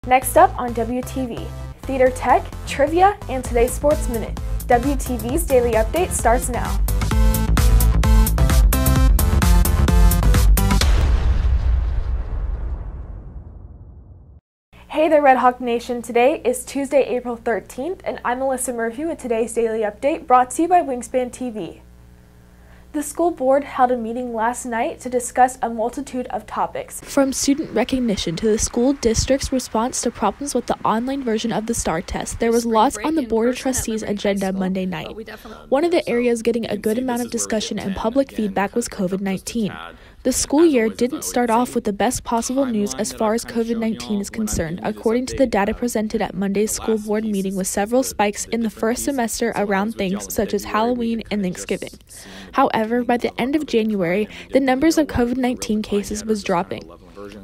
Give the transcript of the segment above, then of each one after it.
Next up on WTV, Theater Tech, Trivia, and today's Sports Minute. WTV's Daily Update starts now. Hey there, Red Hawk Nation. Today is Tuesday, April 13th, and I'm Alyssa Murphy with today's Daily Update brought to you by Wingspan TV. The school board held a meeting last night to discuss a multitude of topics, from student recognition to the school district's response to problems with the online version of the STAR test. There was lots on the Board of Trustees' agenda Monday night. One of the areas getting a good amount of discussion and public feedback was COVID-19. The school year didn't start off with the best possible news as far as COVID-19 is concerned, according to the data presented at Monday's school board meeting, with several spikes in the first semester around things such as Halloween and Thanksgiving. However, by the end of January, the numbers of COVID-19 cases was dropping.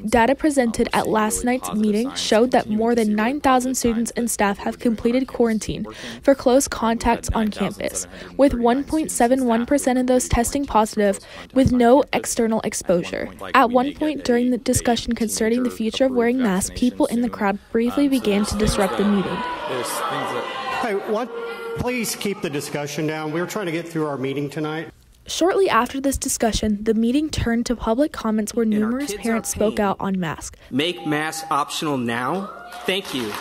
Data presented at last night's meeting showed that more than 9,000 students and staff have completed quarantine for close contacts on campus, with 1.71% of those testing positive with no external exposure. At one point during the discussion concerning the future of wearing masks, people in the crowd briefly began to disrupt the meeting. Hey, please keep the discussion down. We're trying to get through our meeting tonight. Shortly after this discussion, the meeting turned to public comments where numerous parents spoke out on masks. Make masks optional now? Thank you.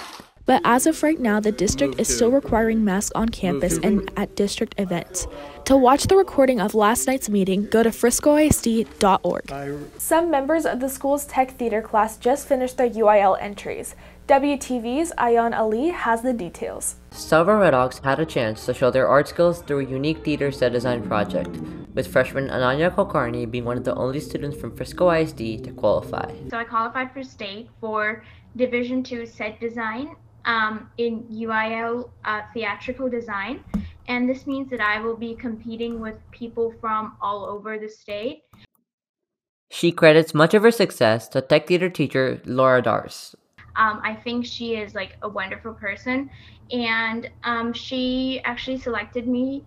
But as of right now, the district is still requiring masks on campus and at district events. To watch the recording of last night's meeting, go to friscoisd.org. Some members of the school's tech theater class just finished their UIL entries. WTV's Ayan Ali has the details. Several Red Hawks had a chance to show their art skills through a unique theater set design project, with freshman Ananya Kulkarni being one of the only students from Frisco ISD to qualify. So I qualified for state for Division II set design in UIL theatrical design, and this means that I will be competing with people from all over the state. She credits much of her success to tech theater teacher Laura Dars. I think she is like a wonderful person, and she actually selected me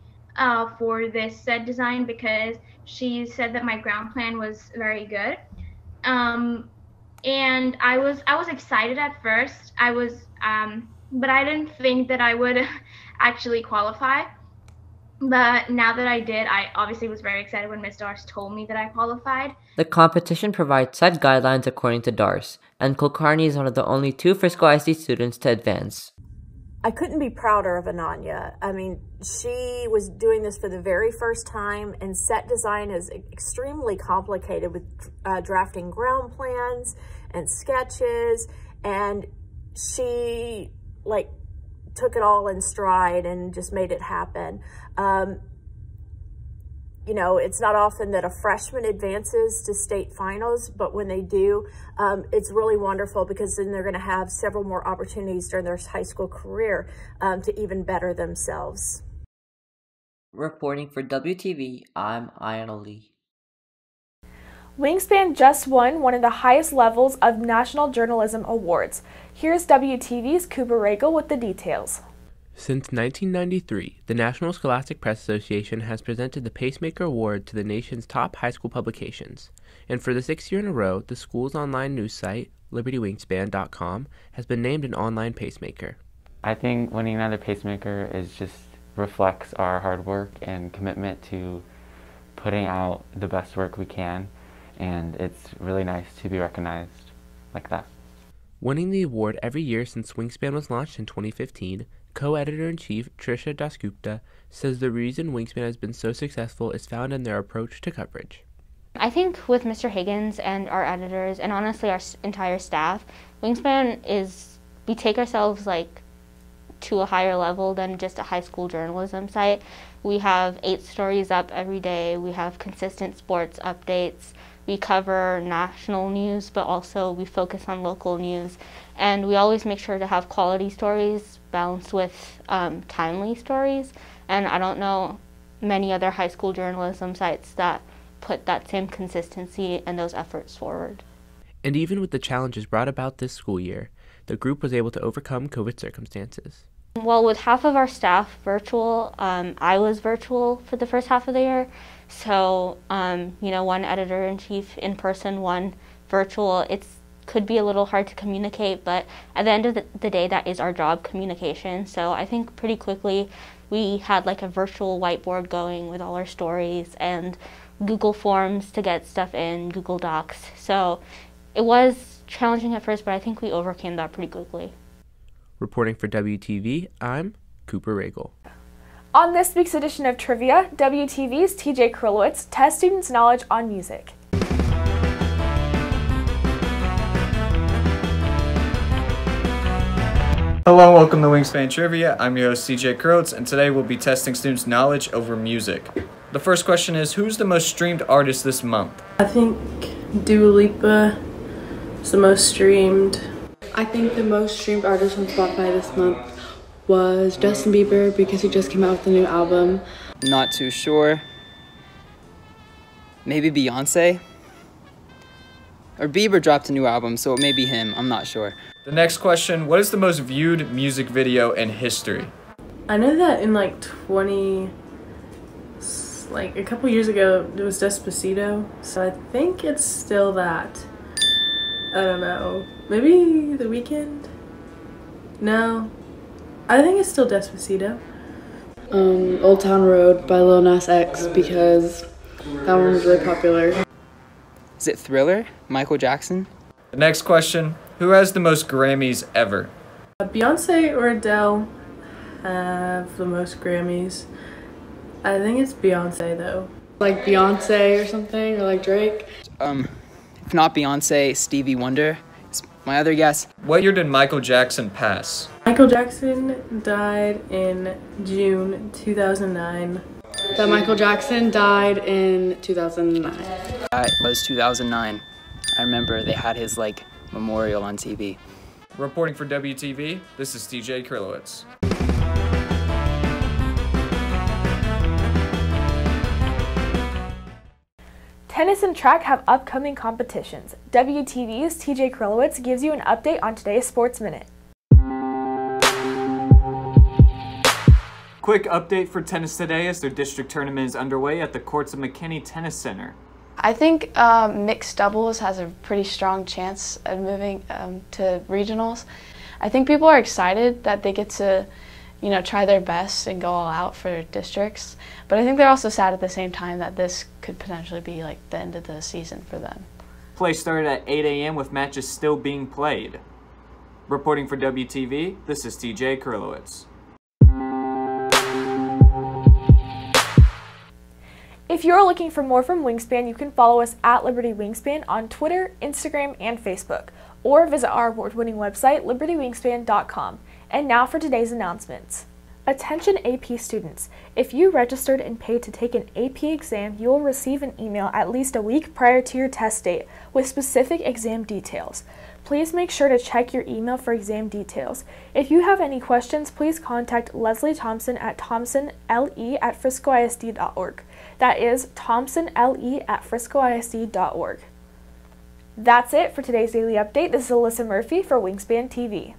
for this set design because she said that my ground plan was very good. And I was excited at first. But I didn't think that I would actually qualify. But now that I did, I obviously was very excited when Ms. Dars told me that I qualified. The competition provides set guidelines according to Dars, and Kulkarni is one of the only 2 Frisco ISD students to advance. I couldn't be prouder of Ananya. I mean, she was doing this for the very first time, and set design is extremely complicated with drafting ground plans and sketches, and she took it all in stride and just made it happen. You know, it's not often that a freshman advances to state finals, but when they do, it's really wonderful because then they're going to have several more opportunities during their high school career to even better themselves. Reporting for WTV, I'm Ayan Ali. Wingspan just won one of the highest levels of National Journalism Awards. Here's WTV's Cooper Regal with the details. Since 1993, the National Scholastic Press Association has presented the Pacemaker Award to the nation's top high school publications. And for the 6th year in a row, the school's online news site, libertywingspan.com, has been named an online pacemaker. I think winning another pacemaker reflects our hard work and commitment to putting out the best work we can, and it's really nice to be recognized like that. Winning the award every year since Wingspan was launched in 2015, co-editor-in-chief Trisha Dasgupta says the reason Wingspan has been so successful is found in their approach to coverage. I think with Mr. Higgins and our editors, and honestly our entire staff, we take ourselves to a higher level than just a high school journalism site. We have 8 stories up every day. We have consistent sports updates. We cover national news, but also we focus on local news. And we always make sure to have quality stories balanced with timely stories. And I don't know many other high school journalism sites that put that same consistency and those efforts forward. And even with the challenges brought about this school year, the group was able to overcome COVID circumstances. Well, with half of our staff virtual, I was virtual for the first half of the year. So, one editor-in-chief in person, one virtual. It's could be a little hard to communicate, but at the end of the day, that is our job, communication. So I think pretty quickly we had like a virtual whiteboard going with all our stories and Google Forms to get stuff in, Google Docs. So it was challenging at first, but I think we overcame that pretty quickly. Reporting for WTV, I'm Cooper Regal. On this week's edition of Trivia, WTV's TJ Krylowitz tests students' knowledge on music. Hello and welcome to Wingspan Trivia. I'm your host CJ Krylowitz, and today we'll be testing students' knowledge over music. The first question is, who's the most streamed artist this month? I think Dua Lipa is the most streamed. I think the most streamed artist on Spotify this month was Justin Bieber because he just came out with a new album. Not too sure. Maybe Beyonce? Or Bieber dropped a new album, so it may be him. I'm not sure. The next question, what is the most viewed music video in history? I know that in a couple years ago, it was Despacito, so I think it's still that. I don't know. Maybe The Weeknd? No. I think it's still Despacito. Old Town Road by Lil Nas X because that one was really popular. Is it Thriller? Michael Jackson? The next question, who has the most Grammys ever? Beyonce or Adele have the most Grammys. I think it's Beyonce though. Like Beyonce or something, or like Drake. If not Beyonce, Stevie Wonder. It's my other guess. What year did Michael Jackson pass? Michael Jackson died in June 2009. That Michael Jackson died in 2009. It was 2009. I remember they had his memorial on TV. Reporting for WTV, this is TJ Krylowitz. Tennis and track have upcoming competitions. WTV's TJ Krylowitz gives you an update on today's Sports Minute. Quick update for tennis today as their district tournament is underway at the courts of McKinney Tennis Center. I think mixed doubles has a pretty strong chance of moving to regionals. I think people are excited that they get to, try their best and go all out for districts. But I think they're also sad at the same time that this could potentially be the end of the season for them. Play started at 8 a.m. with matches still being played. Reporting for WTV, this is TJ Krylowitz. If you're looking for more from Wingspan, you can follow us at Liberty Wingspan on Twitter, Instagram, and Facebook, or visit our award-winning website, libertywingspan.com. And now for today's announcements. Attention AP students. If you registered and paid to take an AP exam, you will receive an email at least a week prior to your test date with specific exam details. Please make sure to check your email for exam details. If you have any questions, please contact Leslie Thompson at thompsonle@friscoisd.org. That is thompsonle@friscoisd.org. That's it for today's daily update. This is Alyssa Murphy for Wingspan TV.